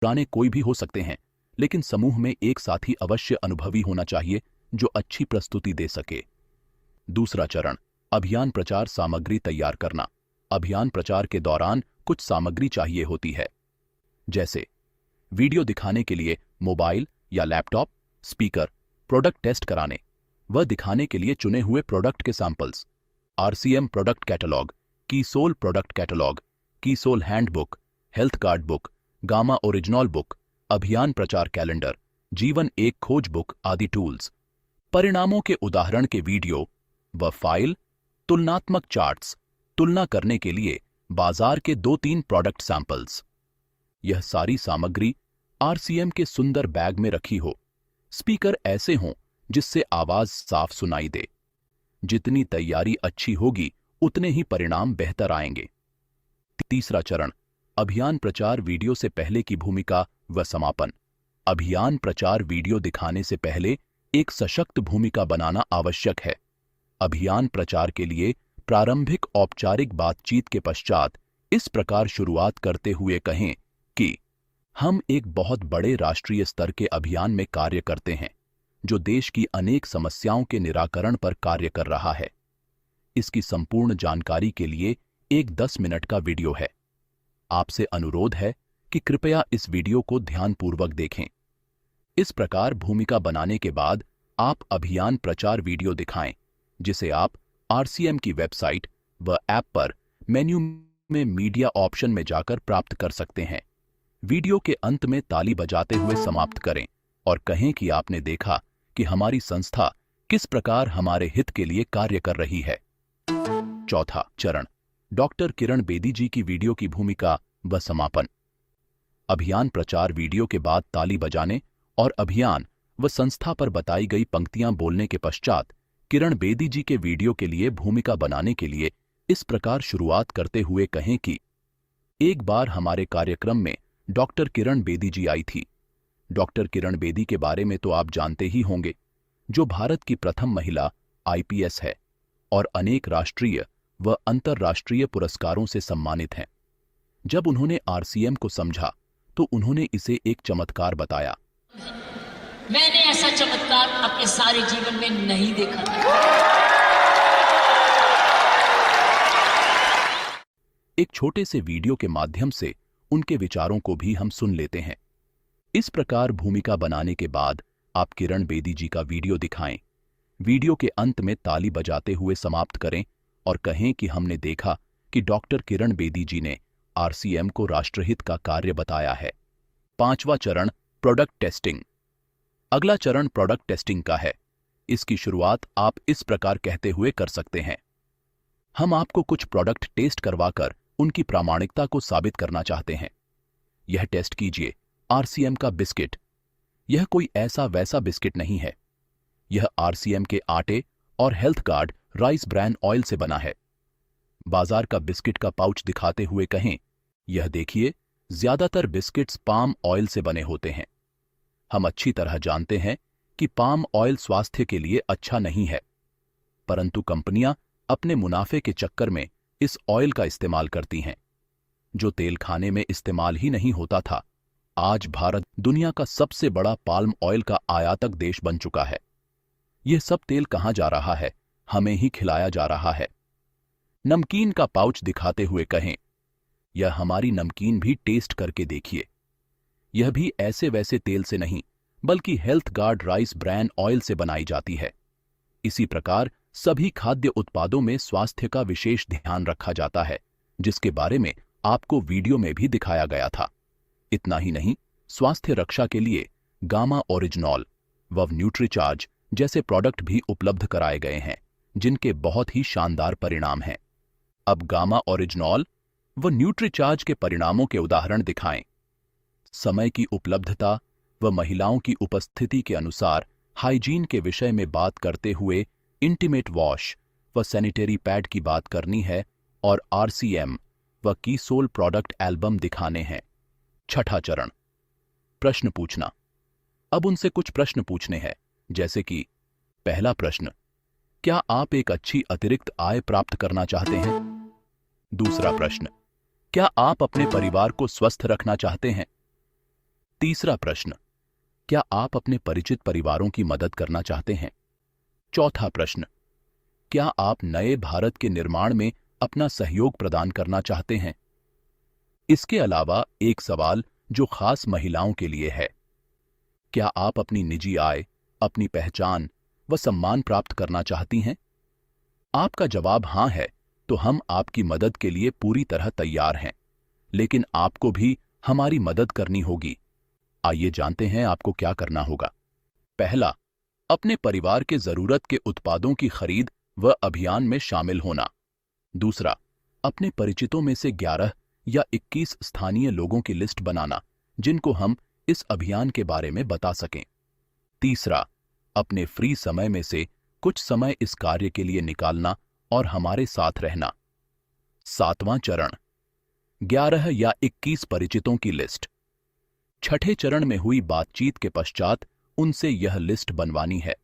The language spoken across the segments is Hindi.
पुराने कोई भी हो सकते हैं, लेकिन समूह में एक साथी अवश्य अनुभवी होना चाहिए जो अच्छी प्रस्तुति दे सके। दूसरा चरण, अभियान प्रचार सामग्री तैयार करना। अभियान प्रचार के दौरान कुछ सामग्री चाहिए होती है, जैसे वीडियो दिखाने के लिए मोबाइल या लैपटॉप, स्पीकर, प्रोडक्ट टेस्ट कराने व दिखाने के लिए चुने हुए प्रोडक्ट के samples, RCM product catalog, Keysoul product catalog, Keysoul handbook, health card book, gamma original book, अभियान प्रचार कैलेंडर, जीवन एक खोज बुक आदि टूल्स, परिणामों के उदाहरण के वीडियो व फाइल, तुलनात्मक चार्ट्स, तुलना करने के लिए बाजार के 2-3 प्रोडक्ट सैंपल्स। यह सारी सामग्री आरसीएम के सुंदर बैग में रखी हो। स्पीकर ऐसे हों जिससे आवाज साफ सुनाई दे। जितनी तैयारी अच्छी होगी उतने ही परिणाम बेहतर आएंगे। तीसरा चरण, अभियान प्रचार वीडियो से पहले की भूमिका व समापन। अभियान प्रचार वीडियो दिखाने से पहले एक सशक्त भूमिका बनाना आवश्यक है। अभियान प्रचार के लिए प्रारंभिक औपचारिक बातचीत के पश्चात इस प्रकार शुरुआत करते हुए कहें कि हम एक बहुत बड़े राष्ट्रीय स्तर के अभियान में कार्य करते हैं जो देश की अनेक समस्याओं के निराकरण पर कार्य कर रहा है। इसकी संपूर्ण जानकारी के लिए एक 10 मिनट का वीडियो है। आपसे अनुरोध है कि कृपया इस वीडियो को ध्यानपूर्वक देखें। इस प्रकार भूमिका बनाने के बाद आप अभियान प्रचार वीडियो दिखाएं, जिसे आप आरसीएम की वेबसाइट व ऐप पर मेन्यू में मीडिया ऑप्शन में जाकर प्राप्त कर सकते हैं। वीडियो के अंत में ताली बजाते हुए समाप्त करें और कहें कि आपने देखा कि हमारी संस्था किस प्रकार हमारे हित के लिए कार्य कर रही है। चौथा चरण, डॉक्टर किरण बेदी जी की वीडियो की भूमिका व समापन। अभियान प्रचार वीडियो के बाद ताली बजाने और अभियान व संस्था पर बताई गई पंक्तियां बोलने के पश्चात किरण बेदी जी के वीडियो के लिए भूमिका बनाने के लिए इस प्रकार शुरुआत करते हुए कहें कि एक बार हमारे कार्यक्रम में डॉक्टर किरण बेदी जी आई थी। डॉक्टर किरण बेदी के बारे में तो आप जानते ही होंगे, जो भारत की प्रथम महिला आईपीएस है और अनेक राष्ट्रीय व अंतर्राष्ट्रीय पुरस्कारों से सम्मानित हैं। जब उन्होंने आरसीएम को समझा तो उन्होंने इसे एक चमत्कार बताया। मैंने ऐसा चमत्कार अपने सारे जीवन में नहीं देखा था। एक छोटे से वीडियो के माध्यम से उनके विचारों को भी हम सुन लेते हैं। इस प्रकार भूमिका बनाने के बाद आप किरण बेदी जी का वीडियो दिखाएं। वीडियो के अंत में ताली बजाते हुए समाप्त करें और कहें कि हमने देखा कि डॉक्टर किरण बेदी जी ने आरसीएम को राष्ट्रहित का कार्य बताया है। पांचवा चरण, प्रोडक्ट टेस्टिंग। अगला चरण प्रोडक्ट टेस्टिंग का है। इसकी शुरुआत आप इस प्रकार कहते हुए कर सकते हैं। हम आपको कुछ प्रोडक्ट टेस्ट करवाकर उनकी प्रामाणिकता को साबित करना चाहते हैं। यह टेस्ट कीजिए आरसीएम का बिस्किट। यह कोई ऐसा वैसा बिस्किट नहीं है। यह आरसीएम के आटे और health guard rice bran oil से बना है। बाजार का बिस्किट का पाउच दिखाते हुए कहें, यह देखिए, ज्यादातर बिस्किट्स पाम ऑयल से बने होते हैं। हम अच्छी तरह जानते हैं कि पाम ऑयल स्वास्थ्य के लिए अच्छा नहीं है, परंतु कंपनियां अपने मुनाफे के चक्कर में इस ऑयल का इस्तेमाल करती हैं। जो तेल खाने में इस्तेमाल ही नहीं होता था, आज भारत दुनिया का सबसे बड़ा पाल्म ऑयल का आयातक देश बन चुका है। यह सब तेल कहां जा रहा है? हमें ही खिलाया जा रहा है। नमकीन का पाउच दिखाते हुए कहें, यह हमारी नमकीन भी टेस्ट करके देखिए। यह भी ऐसे वैसे तेल से नहीं, बल्कि health guard rice bran oil से बनाई जाती है। इसी प्रकार सभी खाद्य उत्पादों में स्वास्थ्य का विशेष ध्यान रखा जाता है, जिसके बारे में आपको वीडियो में भी दिखाया गया था। इतना ही नहीं, स्वास्थ्य रक्षा के लिए गामा ओरिजिनल व न्यूट्रीचार्ज जैसे प्रोडक्ट भी उपलब्ध कराए गए हैं, जिनके बहुत ही शानदार परिणाम हैं। अब गामा ओरिजिनल व न्यूट्रीचार्ज के परिणामों के उदाहरण दिखाएं। समय की उपलब्धता व महिलाओं की उपस्थिति के अनुसार हाइजीन के विषय में बात करते हुए इंटीमेट वॉश व सैनिटरी पैड की बात करनी है और आरसीएम व कीसोल प्रोडक्ट एल्बम दिखाने हैं। छठा चरण, प्रश्न पूछना। अब उनसे कुछ प्रश्न पूछने हैं, जैसे कि पहला प्रश्न, क्या आप एक अच्छी अतिरिक्त आय प्राप्त करना चाहते हैं? दूसरा प्रश्न, क्या आप अपने परिवार को स्वस्थ रखना चाहते हैं? तीसरा प्रश्न, क्या आप अपने परिचित परिवारों की मदद करना चाहते हैं? चौथा प्रश्न, क्या आप नए भारत के निर्माण में अपना सहयोग प्रदान करना चाहते हैं? इसके अलावा एक सवाल जो खास महिलाओं के लिए है, क्या आप अपनी निजी आय, अपनी पहचान व सम्मान प्राप्त करना चाहती हैं? आपका जवाब हां है तो हम आपकी मदद के लिए पूरी तरह तैयार हैं, लेकिन आपको भी हमारी मदद करनी होगी। आइए जानते हैं आपको क्या करना होगा। पहला, अपने परिवार के जरूरत के उत्पादों की खरीद व अभियान में शामिल होना। दूसरा, अपने परिचितों में से 11 या 21 स्थानीय लोगों की लिस्ट बनाना जिनको हम इस अभियान के बारे में बता सकें। तीसरा, अपने फ्री समय में से कुछ समय इस कार्य के लिए निकालना और हमारे साथ रहना। सातवां चरण, 11 या 21 परिचितों की लिस्ट। छठे चरण में हुई बातचीत के पश्चात उनसे यह लिस्ट बनवानी है।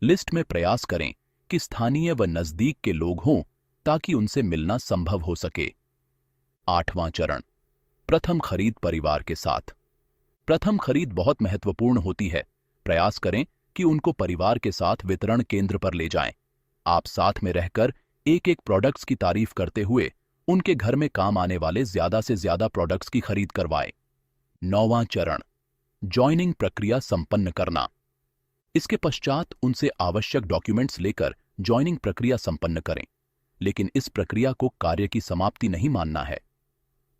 लिस्ट में प्रयास करें कि स्थानीय व नजदीक के लोग हों ताकि उनसे मिलना संभव हो सके। आठवां चरण, प्रथम खरीद परिवार के साथ। प्रथम खरीद बहुत महत्वपूर्ण होती है। प्रयास करें कि उनको परिवार के साथ वितरण केंद्र पर ले जाएं। आप साथ में रहकर एक एक प्रोडक्ट्स की तारीफ करते हुए उनके घर में काम आने वाले ज्यादा से ज्यादा प्रोडक्ट्स की खरीद करवाएं। नौवां चरण, ज्वाइनिंग प्रक्रिया संपन्न करना। इसके पश्चात उनसे आवश्यक डॉक्यूमेंट्स लेकर ज्वाइनिंग प्रक्रिया संपन्न करें, लेकिन इस प्रक्रिया को कार्य की समाप्ति नहीं मानना है।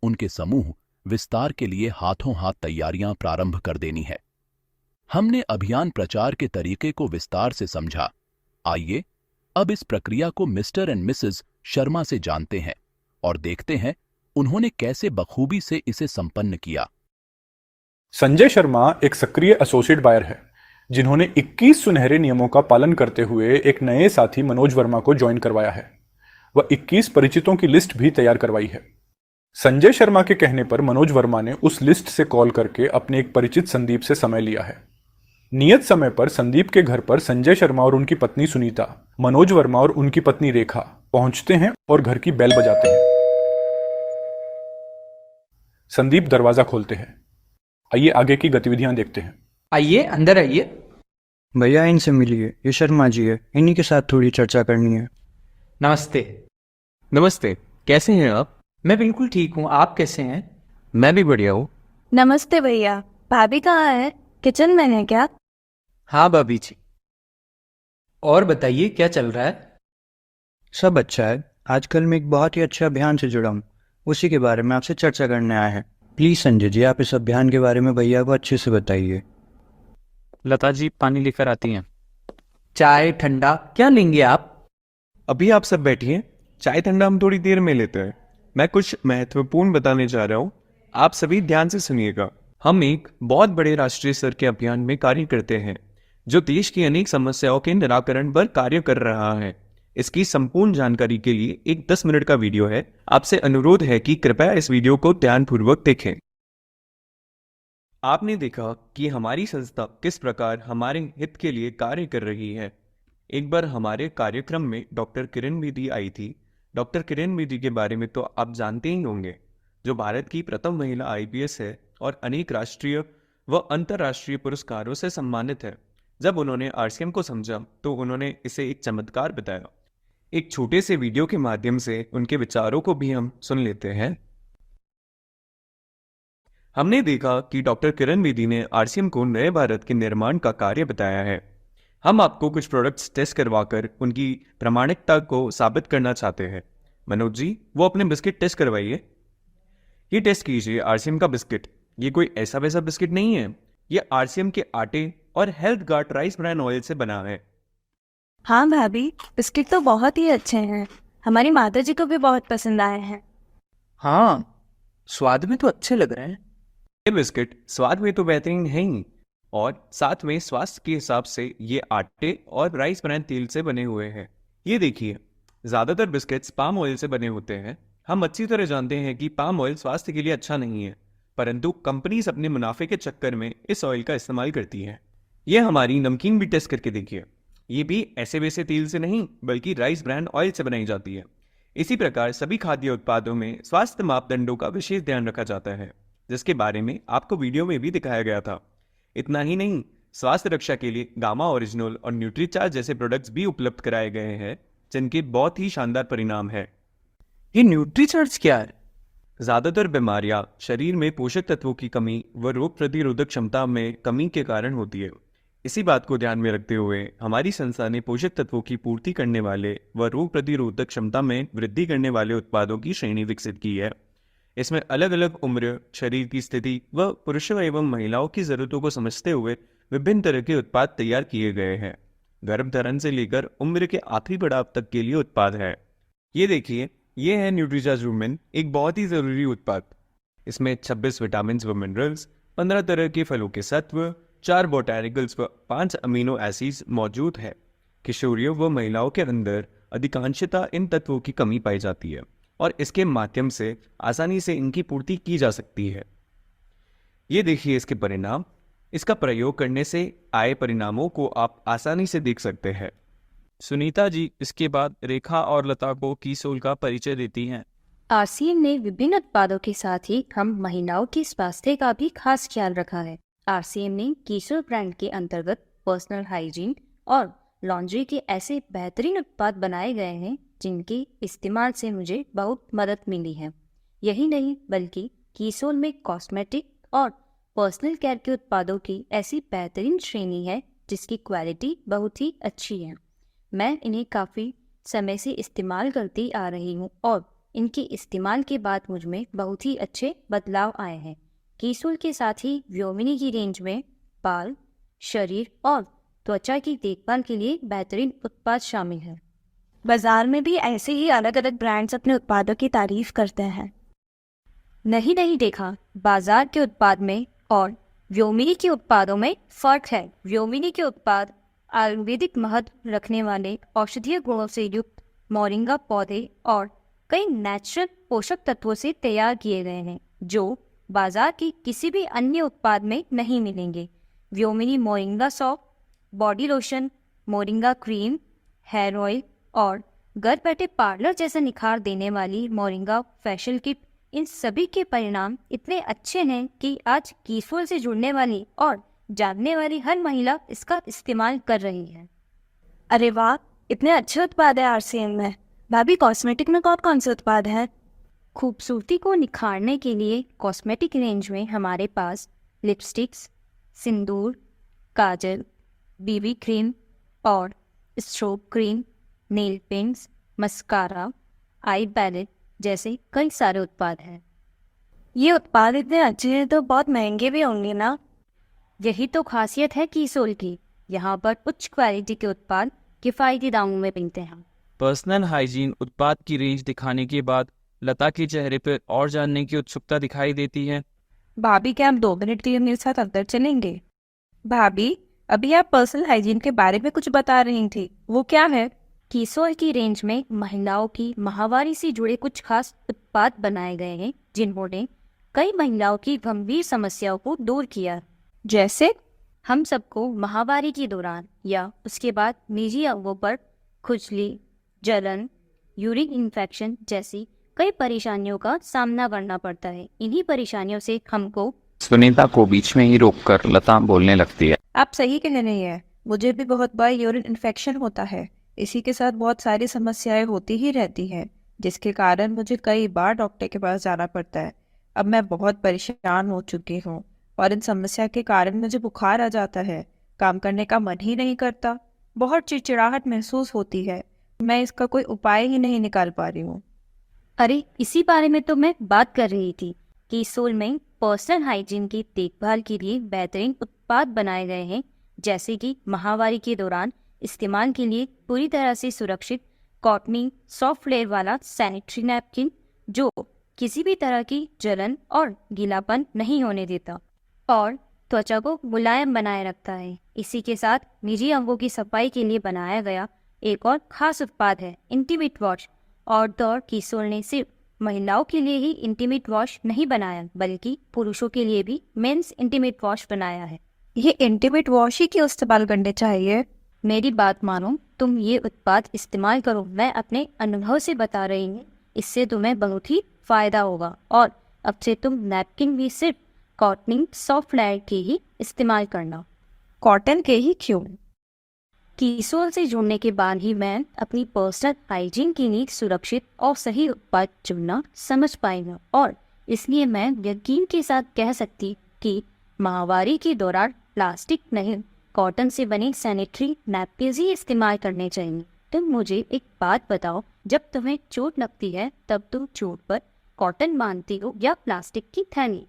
उनके समूह विस्तार के लिए हाथों हाथ तैयारियां प्रारंभ कर देनी है। हमने अभियान प्रचार के तरीके को विस्तार से समझा। आइए अब इस प्रक्रिया को मिस्टर एंड मिसेस शर्मा से जानते हैं और देखते हैं उन्होंने कैसे बखूबी से इसे संपन्न किया। संजय शर्मा एक सक्रिय एसोसिएट बायर है जिन्होंने 21 सुनहरे नियमों का पालन करते हुए एक नए साथी मनोज वर्मा को ज्वाइन करवाया है। वह 21 परिचितों की लिस्ट भी तैयार करवाई है। संजय शर्मा के कहने पर मनोज वर्मा ने उस लिस्ट से कॉल करके अपने एक परिचित संदीप से समय लिया है। नियत समय पर संदीप के घर पर संजय शर्मा और उनकी पत्नी सुनीता, मनोज वर्मा और उनकी पत्नी रेखा पहुंचते हैं और घर की बेल बजाते हैं। संदीप दरवाजा खोलते हैं। आइए आगे की गतिविधियां देखते हैं। आइए अंदर आइए। भैया इनसे मिलिए, ये शर्मा जी है, इन्हीं के साथ थोड़ी चर्चा करनी है। नमस्ते। नमस्ते, कैसे हैं आप? मैं बिल्कुल ठीक हूँ, आप कैसे हैं? मैं भी बढ़िया हूँ। नमस्ते भैया, भाभी कहाँ है? किचन में है क्या? हाँ भाभी जी। और बताइए क्या चल रहा है? सब अच्छा है। आजकल मैं एक बहुत ही अच्छे अभियान से जुड़ा हूँ, उसी के बारे में आपसे चर्चा करने आया है। प्लीज संजय जी, आप इस अभियान के बारे में भैया को अच्छे से बताइए। लता जी पानी लेकर आती हैं। चाय ठंडा क्या लेंगे आप? अभी आप सब बैठिए, चाय ठंडा हम थोड़ी देर में लेते हैं। मैं कुछ महत्वपूर्ण बताने जा रहा हूँ, आप सभी ध्यान से सुनिएगा। हम एक बहुत बड़े राष्ट्रीय स्तर के अभियान में कार्य करते हैं जो देश की अनेक समस्याओं के निराकरण पर कार्य कर रहा है। इसकी संपूर्ण जानकारी के लिए एक 10 मिनट का वीडियो है। आपसे अनुरोध है कि कृपया इस वीडियो को ध्यानपूर्वक देखें। आपने देखा कि हमारी संस्था किस प्रकार हमारे हित के लिए कार्य कर रही है। एक बार हमारे कार्यक्रम में डॉक्टर किरण बेदी आई थी। डॉक्टर किरण बेदी के बारे में तो आप जानते ही होंगे, जो भारत की प्रथम महिला आईपीएस है और अनेक राष्ट्रीय व अंतर्राष्ट्रीय पुरस्कारों से सम्मानित है। जब उन्होंने आरसीएम को समझा तो उन्होंने इसे एक चमत्कार बताया। एक छोटे से वीडियो के माध्यम से उनके विचारों को भी हम सुन लेते हैं। हमने देखा कि डॉक्टर किरण बेदी ने आरसीएम को नए भारत के निर्माण का कार्य बताया है। हम आपको कुछ प्रोडक्ट्स टेस्ट करवाकर उनकी प्रामाणिकता को साबित करना चाहते हैं। मनोज जी, वो अपने बिस्किट टेस्ट करवाइए। ये टेस्ट कीजिए आरसीएम का बिस्किट। ये कोई ऐसा वैसा बिस्किट नहीं है, ये आरसीएम के आटे और health guard rice bran oil से बना है। हाँ भाभी, बिस्किट तो बहुत ही अच्छे हैं, हमारी माता जी को भी बहुत पसंद आए हैं। हाँ, स्वाद में तो अच्छे लग रहे हैं। ये बिस्किट स्वाद में तो बेहतरीन है ही, और साथ में स्वास्थ्य के हिसाब से ये आटे और राइस ब्रान तेल से बने हुए हैं। ये देखिए, ज्यादातर बिस्किट्स पाम ऑयल से बने होते हैं। हम अच्छी तरह जानते हैं कि पाम ऑयल स्वास्थ्य के लिए अच्छा नहीं है, परंतु कंपनीज अपने मुनाफे के चक्कर में इस ऑयल का इस्तेमाल करती है। ये हमारी नमकीन भी टेस्ट करके देखिए। ये भी ऐसे वैसे तेल से नहीं बल्कि राइस ब्रांड ऑयल से बनाई जाती है। इसी प्रकार सभी खाद्य उत्पादों में स्वास्थ्य मापदंडों का विशेष ध्यान रखा जाता है। जिसके बारे में आपको वीडियो में भी दिखाया गया था। इतना ही नहीं, स्वास्थ्य रक्षा के लिए गामा ओरिजिनल और न्यूट्रीचार्ज जैसे प्रोडक्ट्स भी उपलब्ध कराए गए हैं, जिनके बहुत ही शानदार परिणाम है। ये न्यूट्रीचार्ज क्या है? ज्यादातर बीमारियां शरीर में पोषक तत्वों की कमी व रोग प्रतिरोधक क्षमता में कमी के कारण होती है। इसी बात को ध्यान में रखते हुए हमारी संस्था ने पोषक तत्वों की पूर्ति करने वाले व रोग प्रतिरोधक क्षमता में वृद्धि करने वाले उत्पादों की श्रेणी विकसित की है। इसमें अलग अलग उम्र, शरीर की स्थिति व पुरुषों एवं महिलाओं की जरूरतों को समझते हुए विभिन्न तरह के उत्पाद तैयार किए गए हैं। गर्भधारण से लेकर उम्र के आखिरी पड़ाव तक के लिए उत्पाद है। ये देखिए, ये है न्यूट्रीचार्ज वुमेन, एक बहुत ही जरूरी उत्पाद। इसमें 26 विटामिन व मिनरल्स, 15 तरह के फलों के सत्व, 4 बोटैनिकल्स व 5 अमीनो एसिड्स मौजूद है। किशोरियों व महिलाओं के अंदर अधिकांशतः इन तत्वों की कमी पाई जाती है और इसके माध्यम से आसानी से इनकी पूर्ति की जा सकती है। ये देखिए इसके परिणाम। इसका प्रयोग करने से आए परिणामों को आप आसानी से देख सकते हैं। सुनीता जी इसके बाद रेखा और लता को कीसोल का परिचय देती हैं। आरसीएम ने विभिन्न उत्पादों के साथ ही हम महिलाओं के स्वास्थ्य का भी खास ख्याल रखा है। आरसीएम ने कीसोल ब्रांड के अंतर्गत पर्सनल हाइजीन और लॉन्ड्री के ऐसे बेहतरीन उत्पाद बनाए गए हैं जिनके इस्तेमाल से मुझे बहुत मदद मिली है। यही नहीं बल्कि कीसोल में कॉस्मेटिक और पर्सनल केयर के उत्पादों की ऐसी बेहतरीन श्रेणी है जिसकी क्वालिटी बहुत ही अच्छी है। मैं इन्हें काफ़ी समय से इस्तेमाल करती आ रही हूँ और इनके इस्तेमाल के बाद मुझ में बहुत ही अच्छे बदलाव आए हैं। कीसोल के साथ ही व्योमिनी की रेंज में बाल, शरीर और त्वचा की देखभाल के लिए बेहतरीन उत्पाद शामिल हैं। बाजार में भी ऐसे ही अलग अलग ब्रांड्स अपने उत्पादों की तारीफ करते हैं। नहीं देखा, बाजार के उत्पाद में और व्योमिनी के उत्पादों में फर्क है। व्योमिनी के उत्पाद आयुर्वेदिक महत्व रखने वाले औषधीय गुणों से युक्त मोरिंगा पौधे और कई नेचुरल पोषक तत्वों से तैयार किए गए हैं जो बाजार की किसी भी अन्य उत्पाद में नहीं मिलेंगे। Vyomini moringa soap, body lotion, moringa cream, hair oil और घर बैठे पार्लर जैसा निखार देने वाली मोरिंगा फेशियल किट, इन सभी के परिणाम इतने अच्छे हैं कि आज कीसोल से जुड़ने वाली और जानने वाली हर महिला इसका इस्तेमाल कर रही है। अरे वाह, इतने अच्छे उत्पाद है आरसीएम में। भाभी, कॉस्मेटिक में कौन कौन से उत्पाद हैं? खूबसूरती को निखारने के लिए कॉस्मेटिक रेंज में हमारे पास lipsticks, sindoor, kajal, BB cream और strobe cream, nail paints, mascara, eye palette जैसे कई सारे उत्पाद हैं। ये उत्पाद इतने अच्छे हैं तो बहुत महंगे भी होंगे ना? यही तो खासियत है कीसोल की। यहाँ पर उच्च क्वालिटी के उत्पाद किफ़ायती दामों में मिलते हैं। पर्सनल हाइजीन उत्पाद की रेंज दिखाने के बाद लता के चेहरे पर और जानने की उत्सुकता दिखाई देती है। भाभी, क्या आप 2 मिनट के लिए मेरे साथ अंदर चलेंगे? भाभी, अभी आप पर्सनल हाइजीन के बारे में कुछ बता रही थी, वो क्या है? कीसोल की रेंज में महिलाओं की माहवारी से जुड़े कुछ खास उत्पाद बनाए गए हैं जिन्होंने कई महिलाओं की गंभीर समस्याओं को दूर किया। जैसे हम सबको माहवारी के दौरान या उसके बाद निजी अंगों पर खुजली, जलन, यूरिन इन्फेक्शन जैसी कई परेशानियों का सामना करना पड़ता है। इन्हीं परेशानियों से हमको सुनीता को बीच में ही रोककर लता बोलने लगती है। आप सही कह रही हैं, मुझे भी बहुत बार यूरिन इन्फेक्शन होता है। इसी के साथ बहुत सारी समस्याएं होती ही रहती हैं, जिसके कारण मुझे कई बार डॉक्टर के पास जाना पड़ता है। अब मैं बहुत परेशान हो चुकी हूँ और इन समस्या के कारण मुझे बुखार आ जाता है, काम करने का मन ही नहीं करता, बहुत चिड़चिड़ाहट महसूस होती है। मैं इसका कोई उपाय ही नहीं निकाल पा रही हूँ। अरे, इसी बारे में तो मैं बात कर रही थी। कीसोल में पर्सनल हाइजीन की देखभाल के लिए बेहतरीन उत्पाद बनाए गए हैं, जैसे कि माहवारी के दौरान इस्तेमाल के लिए पूरी तरह से सुरक्षित कॉटनी सॉफ्ट लेयर वाला सैनिटरी नैपकिन जो किसी भी तरह की जलन और गीलापन नहीं होने देता और त्वचा को मुलायम बनाए रखता है। इसी के साथ निजी अंगों की सफाई के लिए बनाया गया एक और खास उत्पाद है इंटीमेट वॉश। और दौर कीसोल ने सिर्फ महिलाओं के लिए ही इंटीमेट वॉश नहीं बनाया बल्कि पुरुषों के लिए भी मेंस इंटीमेट वॉश बनाया है। ये इंटीमेट वॉश ही क्यों इस्तेमाल करने चाहिए? मेरी बात मानो, तुम ये उत्पाद इस्तेमाल करो। मैं अपने अनुभव से बता रही हूँ, इससे तुम्हें बहुत ही फायदा होगा और अब से तुम नैपकिन भी सिर्फ कॉटनिंग सॉफ्ट लेयर के ही इस्तेमाल करना। कॉटन के ही क्यों? कीसोल से जुड़ने के बाद ही मैं अपनी पर्सनल हाइजीन के लिए सुरक्षित और सही उत्पाद चुनना समझ पाएगा, और इसलिए मैं यकीन के साथ कह सकती कि महामारी के दौरान प्लास्टिक नहीं, कॉटन से बने सैनिटरी नैपकिन्स ही इस्तेमाल करने चाहिए। तुम मुझे एक बात बताओ, जब तुम्हें चोट लगती है तब तुम चोट पर कॉटन बांधती हो या प्लास्टिक की थैली?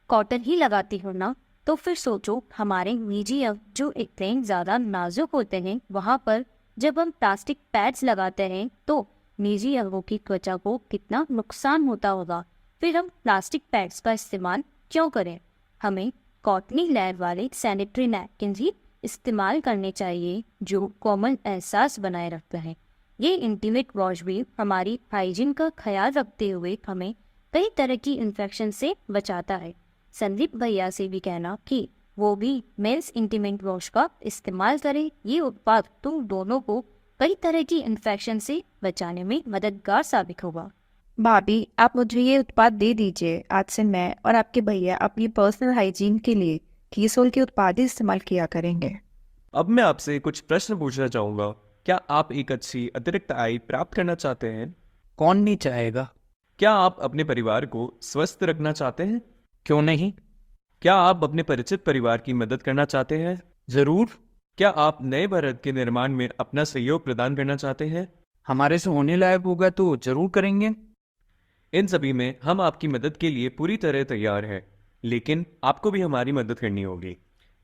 कॉटन ही लगाती हो ना? तो फिर सोचो, हमारे निजी अंग जो इतने ज़्यादा नाजुक होते हैं, वहाँ पर जब हम प्लास्टिक पैड्स लगाते हैं तो निजी अंगों की त्वचा को कितना नुकसान होता होगा। फिर हम प्लास्टिक पैड्स का इस्तेमाल क्यों करें? हमें कॉटनी लेयर वाले सैनिटरी नैपकिन ही इस्तेमाल करने चाहिए जो कॉमन एहसास बनाए रखते हैं। ये इंटीमेट वॉश भी हमारी हाइजीन का ख्याल रखते हुए हमें कई तरह की इन्फेक्शन से बचाता है। संदीप भैया से भी कहना कि वो भी मेंस इंटीमेट वॉश का इस्तेमाल करें। ये उत्पाद तुम दोनों को कई तरह की इन्फेक्शन से बचाने में मददगार साबित होगा। भाभी, आप मुझे ये उत्पाद दे दीजिए। आज से मैं और आपके भैया अपनी पर्सनल हाइजीन के लिए कीसोल के उत्पाद ही इस्तेमाल किया करेंगे। अब मैं आपसे कुछ प्रश्न पूछना चाहूंगा। क्या आप एक अच्छी अतिरिक्त आय प्राप्त करना चाहते हैं? कौन नहीं चाहेगा? क्या आप अपने परिवार को स्वस्थ रखना चाहते हैं? क्यों नहीं? क्या आप अपने परिचित परिवार की मदद करना चाहते हैं? जरूर। क्या आप नए भारत के निर्माण में अपना सहयोग प्रदान करना चाहते हैं? हमारे से होने लायक होगा तो जरूर करेंगे। इन सभी में हम आपकी मदद के लिए पूरी तरह तैयार हैं, लेकिन आपको भी हमारी मदद करनी होगी।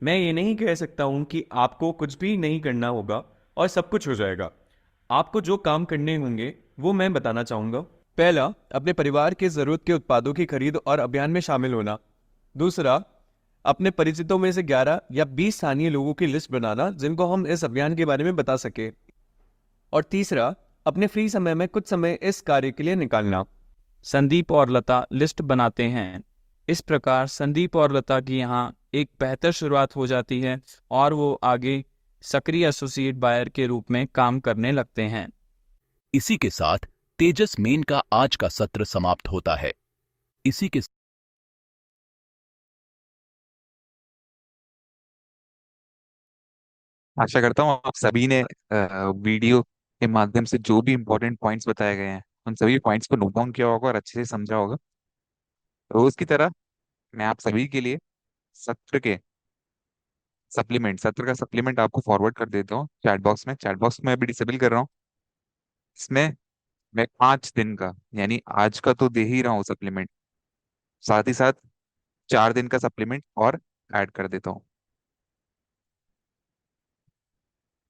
मैं ये नहीं कह सकता हूँ कि आपको कुछ भी नहीं करना होगा और सब कुछ हो जाएगा। आपको जो काम करने होंगे वो मैं बताना चाहूँगा। पहला, अपने परिवार के ज़रूरत के उत्पादों की खरीद और अभियान में शामिल होना। दूसरा, अपने परिचितों में से 11 या 20 स्थानीय लोगों की लिस्ट बनाना जिनको हम इस अभियान के बारे में बता सके। और तीसरा, अपने फ्री समय में कुछ समय इस कार्य के लिए निकालना। संदीप और लता लिस्ट बनाते हैं। इस प्रकार संदीप और लता की यहाँ एक बेहतर शुरुआत हो जाती है और वो आगे सक्रिय एसोसिएट बायर के रूप में काम करने लगते हैं। इसी के साथ तेजस मेन का आज का सत्र समाप्त होता है। इसी के आशा करता हूँ आप सभी ने वीडियो के माध्यम से जो भी इम्पोर्टेंट पॉइंट्स बताए गए हैं उन सभी पॉइंट्स को नोट डाउन किया होगा और अच्छे से समझा होगा। रोज की तरह मैं आप सभी के लिए सत्र के सत्र का सप्लीमेंट आपको फॉरवर्ड कर देता हूँ चैट बॉक्स में अभी डिसेबल कर रहा हूँ। इसमें मैं 5 दिन का यानी आज का तो दे ही रहा हूँ सप्लीमेंट, साथ ही साथ 4 दिन का सप्लीमेंट और ऐड कर देता हूँ।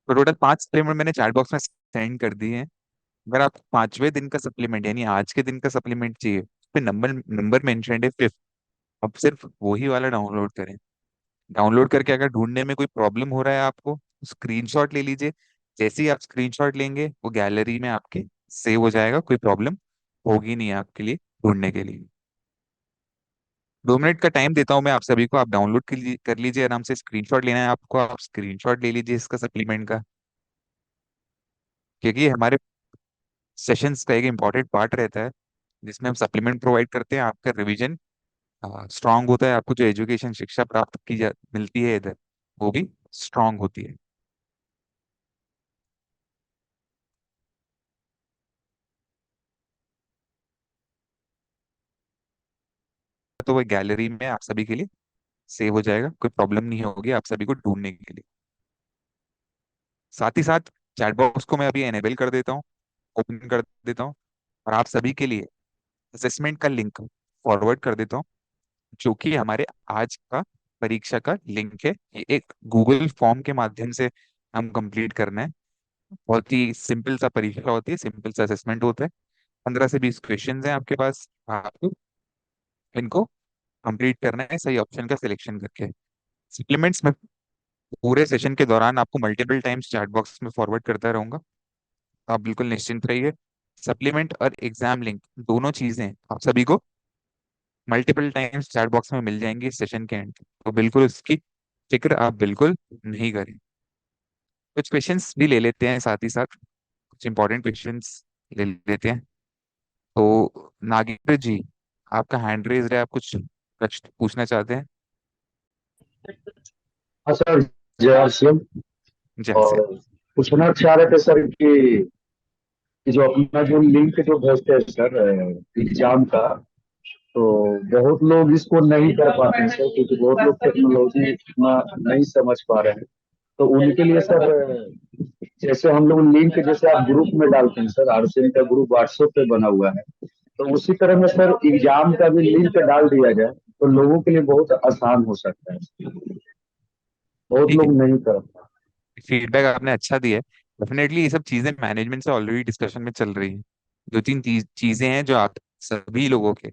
तो टोटल 5 सप्लीमेंट मैंने चैट बॉक्स में सेंड कर दिए हैं। अगर आप 5वें दिन का सप्लीमेंट यानी आज के दिन का सप्लीमेंट चाहिए, उस पे नंबर नंबर मेंशन है 5th। अब सिर्फ वही वाला डाउनलोड करें। डाउनलोड करके अगर ढूंढने में कोई प्रॉब्लम हो रहा है आपको, स्क्रीनशॉट ले लीजिए। जैसे ही आप स्क्रीनशॉट लेंगे वो गैलरी में आपके सेव हो जाएगा, कोई प्रॉब्लम होगी नहीं आपके लिए ढूंढने के लिए। 2 मिनट का टाइम देता हूँ मैं आप सभी को, आप डाउनलोड कर लीजिए आराम से। स्क्रीनशॉट लेना है आपको, आप स्क्रीनशॉट ले लीजिए इसका सप्लीमेंट का, क्योंकि ये हमारे सेशंस का एक इम्पॉर्टेंट पार्ट रहता है जिसमें हम सप्लीमेंट प्रोवाइड करते हैं। आपका रिवीजन स्ट्रांग होता है, आपको जो एजुकेशन शिक्षा प्राप्त की जा मिलती है इधर वो भी स्ट्रांग होती है। तो वो गैलरी में आप सभी के लिए सेव हो जाएगा, कोई प्रॉब्लम नहीं होगी आप सभी को ढूंढने के लिए। साथ ही साथ चैट बॉक्स को मैं अभी एनेबल कर देता हूँ, ओपन कर देता हूँ, और आप सभी के लिए असेसमेंट का लिंक फॉरवर्ड कर देता हूँ, जो कि हमारे आज का परीक्षा का लिंक है। ये एक गूगल फॉर्म के माध्यम से हम कंप्लीट करना है। बहुत ही सिंपल सा परीक्षा होती है, सिंपल सा असेसमेंट होता है। 15 से 20 क्वेश्चन हैं आपके पास, आपको इनको कंप्लीट करना है सही ऑप्शन का सिलेक्शन करके। सप्लीमेंट्स में पूरे सेशन के दौरान आपको मल्टीपल टाइम्स चैट बॉक्स में फॉरवर्ड करता रहूंगा, आप बिल्कुल निश्चिंत रहिए। सप्लीमेंट और एग्जाम लिंक दोनों चीजें आप सभी को मल्टीपल टाइम्स चैट बॉक्स में मिल जाएंगी इस सेशन के एंड, तो बिल्कुल उसकी फिक्र आप बिल्कुल नहीं करें। कुछ क्वेश्चंस भी ले लेते हैं, साथ ही साथ कुछ इंपॉर्टेंट क्वेश्चंस ले लेते हैं। तो नागेंद्र जी, आपका हैंड रेज है, आप कुछ प्रश्न पूछना चाहते हैं? हाँ सर, जय आर सी एम। जय से। और पूछना चाह रहे थे सर कि जो अपना जो लिंक जो भेजते हैं सर एग्जाम का, तो बहुत लोग इसको नहीं कर पाते हैं सर, क्योंकि बहुत लोग टेक्नोलॉजी इतना नहीं समझ पा रहे हैं। तो उनके लिए सर जैसे हम लोग लिंक जैसे आप ग्रुप में डालते हैं सर, आरसीएम का ग्रुप व्हाट्सएप पे बना हुआ है, तो उसी तरह में सर एग्जाम का भी लिंक डाल दिया जाए तो लोगों के लिए बहुत आसान हो सकता है। बहुत ठीक है, लोग नहीं कर फीडबैक आपने अच्छा दिया है। डेफिनेटली ये सब चीजें मैनेजमेंट से ऑलरेडी डिस्कशन में चल रही हैं। दो तीन चीजें हैं जो आप सभी लोगों के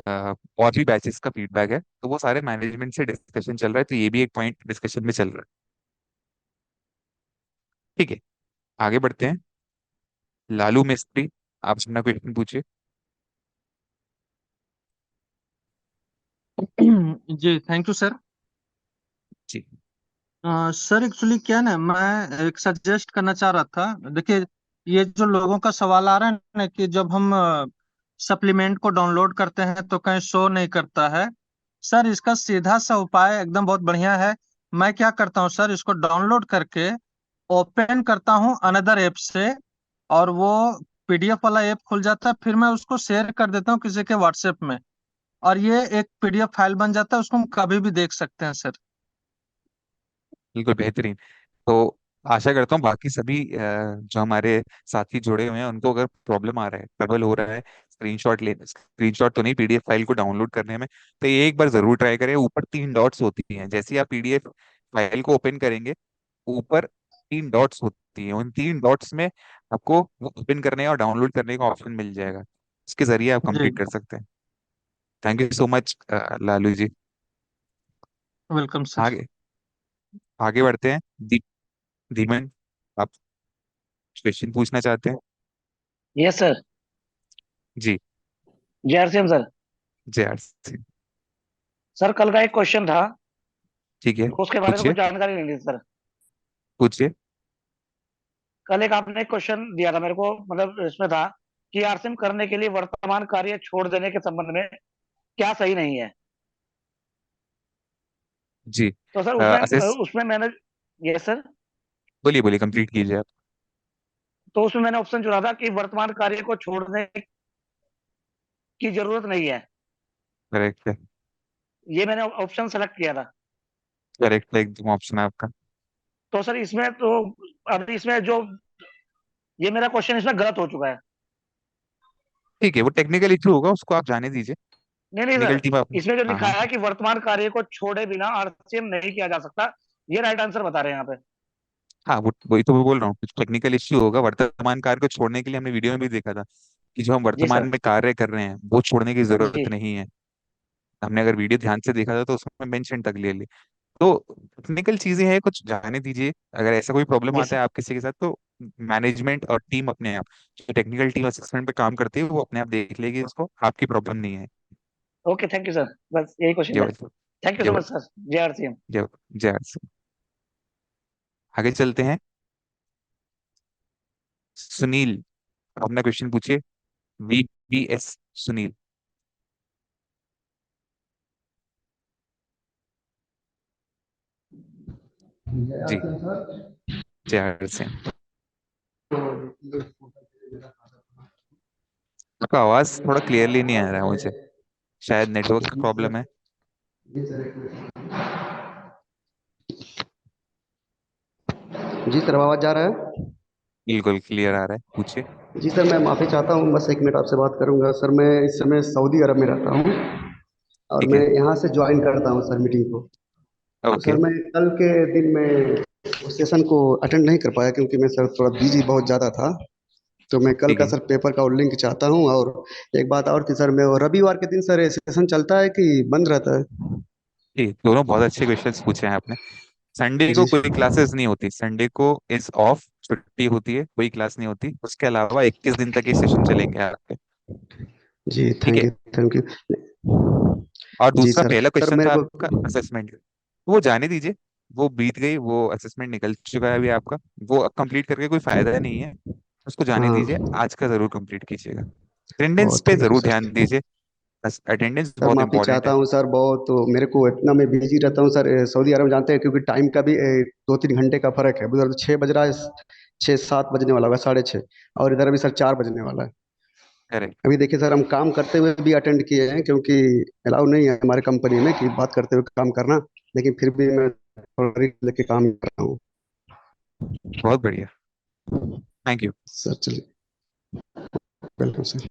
और भी बैचेस का फीडबैक है, तो वो सारे मैनेजमेंट से डिस्कशन चल रहा है, तो ये भी एक पॉइंट डिस्कशन में चल रहा है। ठीक है, आगे बढ़ते हैं। लालू मिस्त्री, आप अपना क्वेश्चन पूछिए। जी थैंक यू सर। जी। सर एक्चुअली क्या ना, मैं एक सजेस्ट करना चाह रहा था। देखिए, ये जो लोगों का सवाल आ रहा है ना कि जब हम सप्लीमेंट को डाउनलोड करते हैं तो कहीं शो नहीं करता है। सर इसका सीधा सा उपाय एकदम बहुत बढ़िया है। मैं क्या करता हूँ सर, इसको डाउनलोड करके ओपन करता हूँ अनदर ऐप से, और वो पीडीएफ वाला ऐप खुल जाता है, फिर मैं उसको शेयर कर देता हूँ किसी के व्हाट्सएप में, और ये एक पीडीएफ फाइल बन जाता है, उसको हम कभी भी देख सकते हैं सर। बिल्कुल बेहतरीन। तो आशा करता हूँ बाकी सभी जो हमारे साथी जुड़े हुए हैं उनको अगर प्रॉब्लम आ रहा है, ट्रबल हो रहा है स्क्रीनशॉट तो नहीं, पीडीएफ फाइल को डाउनलोड करने में, तो ये एक बार जरूर ट्राई करें। ऊपर तीन डॉट्स होती हैं, जैसे ही आप पीडीएफ फाइल को ओपन करेंगे, ऊपर तीन डॉट्स होती हैं, उन तीन डॉट्स में आपको वो ओपन करने और डाउनलोड करने का ऑप्शन मिल जाएगा। इसके जरिए आप जी, कंप्लीट कर सकते हैं। Thank you so much Lalu ji. Welcome sir. आगे आगे बढ़ते हैं। धीमन, आप क्वेश्चन पूछना चाहते हैं? Yes sir. जी। जय आरसीएम सर। जय आर सी। सर कल का एक क्वेश्चन था, ठीक है, तो उसके बारे में पूछिए कुछ जानकारी लेनी थी सर। पूछिए। कल एक आपने एक क्वेश्चन दिया था मेरे को, मतलब इसमें था कि आरसीएम करने के लिए वर्तमान कार्य छोड़ देने के संबंध में क्या सही नहीं है। जी। तो सर उसमें असेस उसमें मैंने, यस सर, बोलिए बोलिए, कंप्लीट कीजिए आप। तो उसमें मैंने ऑप्शन चुना था कि वर्तमान कार्य को छोड़ने की जरूरत नहीं है। करेक्ट है। ये मैंने ऑप्शन सेलेक्ट किया था। करेक्ट है, एकदम ऑप्शन है आपका। तो सर इसमें तो, अभी इसमें जो ये मेरा क्वेश्चन इसमें गलत हो चुका है। ठीक है, वो टेक्निकल इशू होगा, उसको आप जाने दीजिए। नहीं नहीं टेक्निकल सर, टीम आप। इसमें जो हाँ लिखा हाँ। है कि वर्तमान कार्य को छोड़े बिना आरसीएम नहीं किया जा सकता, ये राइट आंसर बता रहे हैं यहाँ पे। हाँ, वो वही तो मैं बोल रहा हूँ, कुछ टेक्निकल इश्यू होगा। वर्तमान कार्य को छोड़ने के लिए हमने वीडियो में भी देखा था कि जो हम जी वर्तमान सर। में कार्य कर रहे हैं वो छोड़ने की जी जरूरत नहीं है। हमने अगर वीडियो ध्यान से देखा था तो उसमें मेंशन तक ले ली। तो टेक्निकल चीजें हैं, कुछ जाने दीजिए। अगर ऐसा कोई प्रॉब्लम जी आता सर। है आप किसी के साथ, तो मैनेजमेंट और टीम अपने आप, जो टेक्निकल टीम असेसमेंट पे काम करती है, वो अपने आप देख लेगी इसको, आपकी प्रॉब्लम नहीं है। ओके थैंक यू सर, बस यही क्वेश्चन जय था। वैष्णव। थैंक यू जय सो मच वैष्णव। सर। जय आरसीएम। जय जय आरसी। आगे चलते हैं। सुनील, अपना क्वेश्चन पूछिए। VBS सुनील। जी। जय आरसी। आपका आवाज थोड़ा क्लियरली नहीं आ रहा है मुझे, शायद नेटवर्क का प्रॉब्लम है। जी सर, आवाज जा रहा है? बिल्कुल क्लियर आ रहा है, पूछिए। जी सर, मैं माफ़ी चाहता हूँ, बस एक मिनट आपसे बात करूंगा। सर मैं इस समय सऊदी अरब में रहता हूँ और ठीक मैं है। यहाँ से ज्वाइन करता हूँ सर मीटिंग को। तो ओके। सर मैं कल के दिन में उस सेशन को अटेंड नहीं कर पाया क्योंकि मैं सर थोड़ा बिजी बहुत ज़्यादा था। तो मैं कल ठीक का है। सर पेपर का लिंक चाहता हूँ। और एक बात और थी सर, मैं वो रविवार के दिन सर ये सेशन चलता है कि बंद रहता है? ठीक, दोनों बहुत अच्छे क्वेश्चंस पूछे हैं आपने। संडे को जी कोई क्लासेस नहीं होती, संडे को इज ऑफ, छुट्टी होती है, कोई क्लास नहीं होती। उसके अलावा 21 दिन तक ये सेशन चलेंगे आपके। जी, ठीक है। Thank you. और जी दूसरा, सर। पहला सर क्वेश्चन था मेरे आपका को असेसमेंट, वो जाने दीजिए। वो बीत गई, वो असेसमेंट निकल चुका है अभी आपका। वो कंप्लीट करके कोई फायदा नहीं है, उसको जाने हाँ, दीजिए। आज का जरूर कंप्लीट कीजिएगा। अटेंडेंस बहुत पे थैंक यू जरूर सर। ध्यान दीजिए, अटेंडेंस सर बहुत माफी इंपॉर्टेंट चाहता है। हूँ सर, बहुत तो मेरे को इतना मैं बिजी रहता हूँ सर। सऊदी अरब जानते हैं क्योंकि टाइम का भी 2-3 घंटे का फर्क है। उधर तो 6 बज रहा है, 6-7 बजने वाला होगा, 6:30। और इधर अभी सर 4 बजने वाला है। करेक्ट। अभी देखिए सर, हम काम करते हुए भी अटेंड किए हैं क्योंकि अलाउ नहीं है हमारे कंपनी में कि बात करते हुए काम करना। लेकिन फिर भी मैं थोड़ा रिस्क लेके काम कर रहा हूँ। बहुत बढ़िया। Thank you. सर चलिए, वेलकम सर।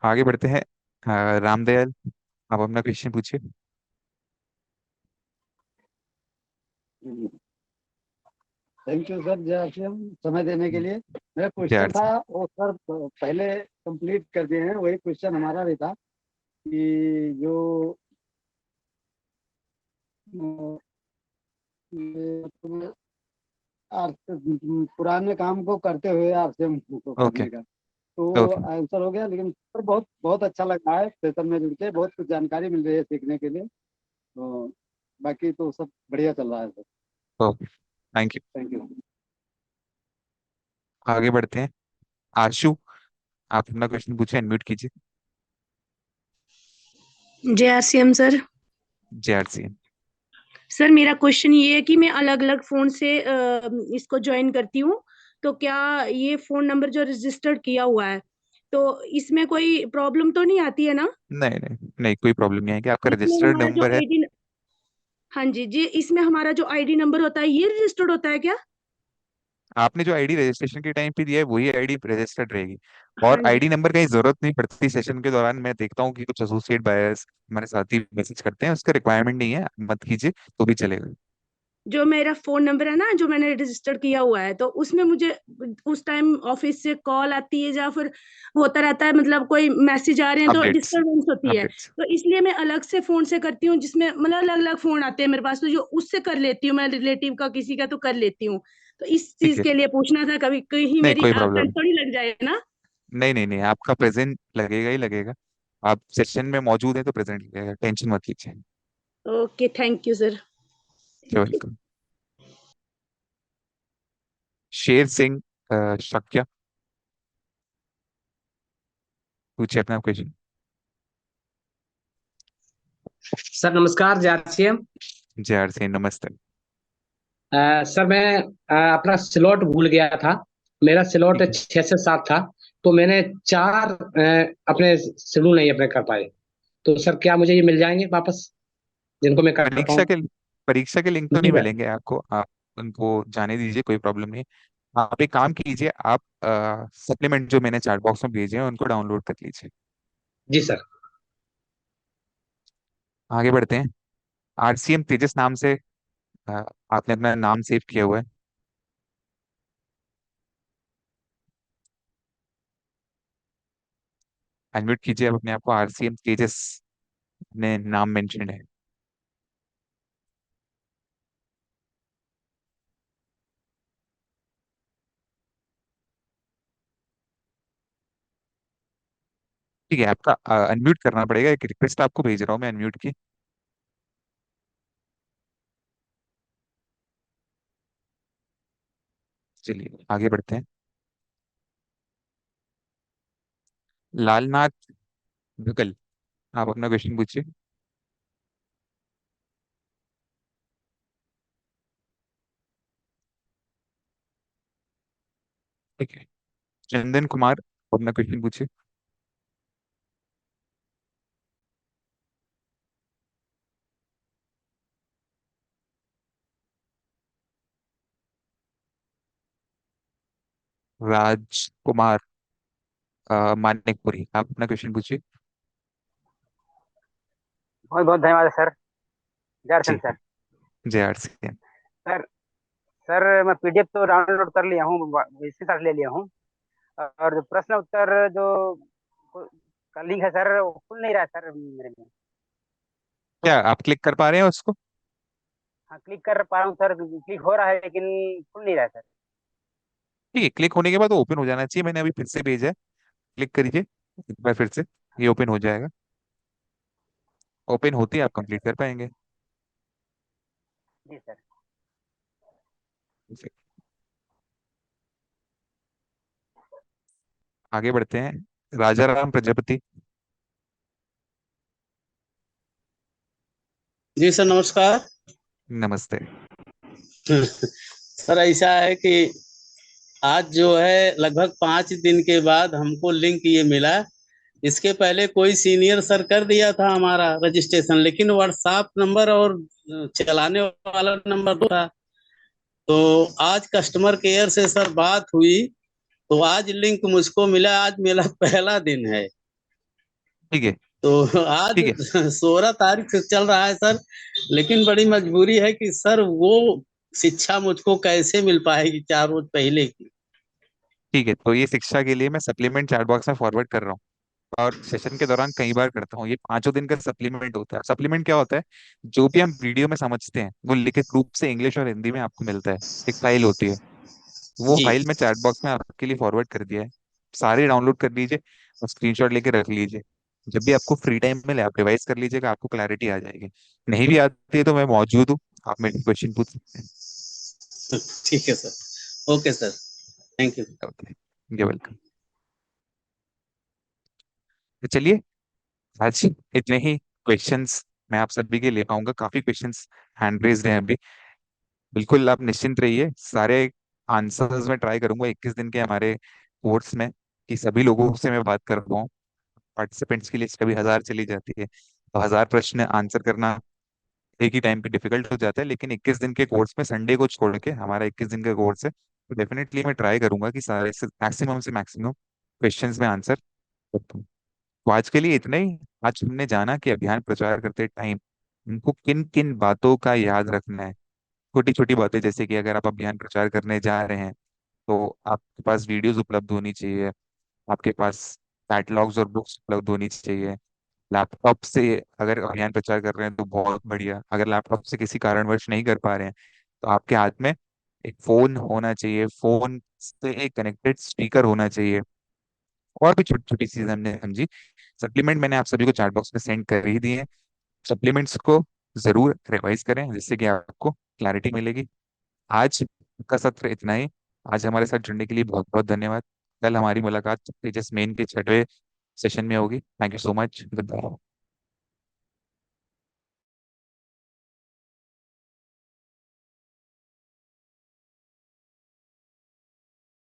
आगे बढ़ते हैं। रामदयाल, आप अपना क्वेश्चन पूछिए। थैंक यू सर, जय हम समय देने के लिए। मेरा जय क्वेश्चन था सिंह। वो सर पहले कंप्लीट कर दिए हैं, वही क्वेश्चन हमारा भी था कि जो ये पुराने काम को करते हुए आरसीएम को ओके। करने का, तो ओके। आंसर हो गया। लेकिन सर बहुत बहुत अच्छा लग रहा है सेशन में जुड़ के, बहुत कुछ जानकारी मिल रही है सीखने के लिए। तो बाकी तो सब बढ़िया चल रहा है sir. Okay, thank you. Thank you. आगे बढ़ते हैं। आशु, आप अपना क्वेश्चन पूछिए, अनम्यूट कीजिए। जय आरसीएम सर। जय सिंह। सर मेरा क्वेश्चन ये है कि मैं अलग अलग फोन से इसको ज्वाइन करती हूँ, तो क्या ये फोन नंबर जो रजिस्टर्ड किया हुआ है, तो इसमें कोई प्रॉब्लम तो नहीं आती है ना? नहीं नहीं नहीं, कोई प्रॉब्लम नहीं आएगी। आपका इसमें रजिस्टर्ड हमारा जो नंबर है। आईडी, हाँ जी जी, इसमें हमारा जो आईडी नंबर होता है ये रजिस्टर्ड होता है क्या? आपने जो आईडी रजिस्ट्रेशन के टाइम पे दिया है वही आईडी रजिस्टर्ड रहेगी। और हाँ जी। आईडी नंबर का ही जरूरत नहीं पड़ती। सेशन के दौरान मैं देखता हूँ कि कुछ एसोसिएट बायर्स हमारे साथी मैसेज करते हैं, उसका रिक्वायरमेंट नहीं है, मत कीजिए तो भी चलेगा। जो मेरा फोन नंबर है ना, जो मैंने रजिस्टर किया हुआ है, तो उसमें मुझे उस टाइम ऑफिस से कॉल आती है या फिर होता रहता है, मतलब कोई मैसेज आ रहे हैं तो अपडेट्स। डिस्टरबेंस होती है। अपडेट्स। तो इसलिए मैं अलग से फोन से करती हूँ, जिसमें मतलब अलग अलग फोन आते हैं मेरे पास, तो जो उससे कर लेती हूँ मैं, रिलेटिव का किसी का तो कर लेती हूँ। तो इस ठीक चीज है। के लिए पूछना था, कभी कहीं नहीं, मेरी कोई प्रॉब्लम एब्सेंट थोड़ी लग जाए ना। नहीं। नहीं नहीं, आपका प्रेजेंट लगेगा ही लगेगा। आप सेशन में मौजूद हैं तो प्रेजेंट लगेगा, टेंशन मत लीजिए। Okay, thank you sir. Welcome. Sher Singh, शक्या, पूछिए अपना क्वेश्चन। सर नमस्कार, जय आरसीएम। जय सिंह, नमस्ते। सर मैं अपना स्लॉट भूल गया था। मेरा स्लॉट ठीक है। 6 से 7 था, तो मैंने 4 अपने शेड्यूल नहीं अपने कर पाए। तो सर क्या मुझे ये मिल जाएंगे वापस, जिनको मैं कर परीक्षा पाऊँ? के परीक्षा के लिंक तो जी नहीं सर। मिलेंगे आपको, आप उनको जाने दीजिए, कोई प्रॉब्लम नहीं। आप एक काम कीजिए, आप सप्लीमेंट जो मैंने चैट बॉक्स में भेजे हैं उनको डाउनलोड कर लीजिए। जी सर। आगे बढ़ते हैं। आरसीएम तेजस नाम से आपने अपना नाम सेव किया हुआ है। अनम्यूट कीजिए आप अपने आप को। आरसीएम तेजस ने नाम मेंशन है। ठीक है, आपका अनम्यूट करना पड़ेगा। एक रिक्वेस्ट आपको भेज रहा हूँ मैं अनम्यूट की। चलिए आगे बढ़ते हैं। लालनाथ भुकल, आप अपना क्वेश्चन पूछिए। ठीक है। चंदन कुमार, अपना क्वेश्चन पूछिए। राजकुमार मानिकपुरी, आप अपना क्वेश्चन पूछिए। बहुत बहुत धन्यवाद सर। जय जी। सर। जय आरसीएम। सर सर मैं पीडीएफ तो डाउनलोड कर लिया हूँ, इसी तरह ले लिया हूँ। और जो प्रश्न उत्तर जो का लिंक है सर, वो खुल नहीं रहा है सर मेरे में। क्या आप क्लिक कर पा रहे हैं उसको? हाँ क्लिक कर पा रहा हूँ सर, क्लिक हो रहा है लेकिन खुल नहीं रहा है सर। ठीक है, क्लिक होने के बाद वो ओपन हो जाना चाहिए। मैंने अभी फिर से भेजा है, क्लिक करिए एक बार फिर से, ये ओपन हो जाएगा। ओपन होते ही आप कंप्लीट कर पाएंगे। जी सर। आगे बढ़ते हैं। राजा राम प्रजापति, जी सर नमस्कार। नमस्ते। सर ऐसा है कि आज जो है लगभग 5 दिन के बाद हमको लिंक ये मिला। इसके पहले कोई सीनियर सर कर दिया था हमारा रजिस्ट्रेशन, लेकिन व्हाट्सएप नंबर और चलाने वाला नंबर दो था। तो आज कस्टमर केयर से सर बात हुई, तो आज लिंक मुझको मिला। आज मेरा पहला दिन है। ठीक है। तो आज ठीक है। 16 तारीख से चल रहा है सर, लेकिन बड़ी मजबूरी है कि सर वो शिक्षा मुझको कैसे मिल पाएगी 4 रोज पहले की। ठीक है, तो ये शिक्षा के लिए मैं सप्लीमेंट चैट बॉक्स में फॉरवर्ड कर रहा हूँ और सेशन के दौरान कई बार करता हूँ। ये 5 दिन का सप्लीमेंट होता है। सप्लीमेंट क्या होता है? जो भी हम वीडियो में समझते हैं वो लिखित रूप से इंग्लिश और हिंदी में आपको मिलता है। एक फाइल होती है, वो जी फाइल मैं चैट बॉक्स में आपके लिए फॉरवर्ड कर दिया है। सारे डाउनलोड कर लीजिए और स्क्रीनशॉट लेके रख लीजिए। जब भी आपको फ्री टाइम मिले आप रिवाइज कर लीजिएगा, आपको क्लैरिटी आ जाएगी। नहीं भी आती है तो मैं मौजूद हूँ, आप मेरे क्वेश्चन पूछ सकते हैं। ठीक है sir. Okay sir, thank you. Okay, ये वेलकम। तो चलिए, आज इतने ही क्वेश्चंस मैं आप सभी के ले पाऊंगा। काफी क्वेश्चंस हैंड रेज्ड हैं अभी। बिल्कुल आप निश्चिंत रहिए, सारे आंसर्स मैं ट्राई करूंगा 21 दिन के हमारे कोर्स में, कि सभी लोगों से मैं बात कर पाऊँ। पार्टिसिपेंट्स की लिस्ट कभी 1000 चली जाती है, तो 1000 प्रश्न आंसर करना एक ही टाइम पे डिफिकल्ट हो जाता है। लेकिन 21 दिन के कोर्स में संडे को छोड़ के हमारा 21 दिन का कोर्स है, तो डेफिनेटली मैं ट्राई करूंगा कि सारे से मैक्सिमम क्वेश्चंस में आंसर कर पाऊँ। तो आज के लिए इतना ही। आज हमने जाना कि अभियान प्रचार करते टाइम उनको किन किन बातों का याद रखना है। छोटी छोटी बातें, जैसे कि अगर आप अभियान प्रचार करने जा रहे हैं तो आपके पास वीडियोस उपलब्ध होनी चाहिए, आपके पास कैटलॉग्स और बुक्स उपलब्ध होनी चाहिए। लैपटॉप से अगर अभियान प्रचार कर रहे हैं तो बहुत बढ़िया। अगर लैपटॉप से किसी कारणवश नहीं कर पा रहे हैं तो आपके हाथ में एक फोन होना चाहिए, फोन से एक कनेक्टेड स्पीकर होना चाहिए। और भी छोटी छोटी चीजें हमने समझी। सप्लीमेंट मैंने आप सभी को चैट बॉक्स में सेंड कर ही दिए हैं। सप्लीमेंट्स को जरूर रिवाइज करें, जिससे कि आपको क्लैरिटी मिलेगी। आज का सत्र इतना ही। आज हमारे साथ जुड़ने के लिए बहुत बहुत धन्यवाद। कल हमारी मुलाकात तेजस मेन के 6वें सेशन में होगी। Thank you so much. Good bye.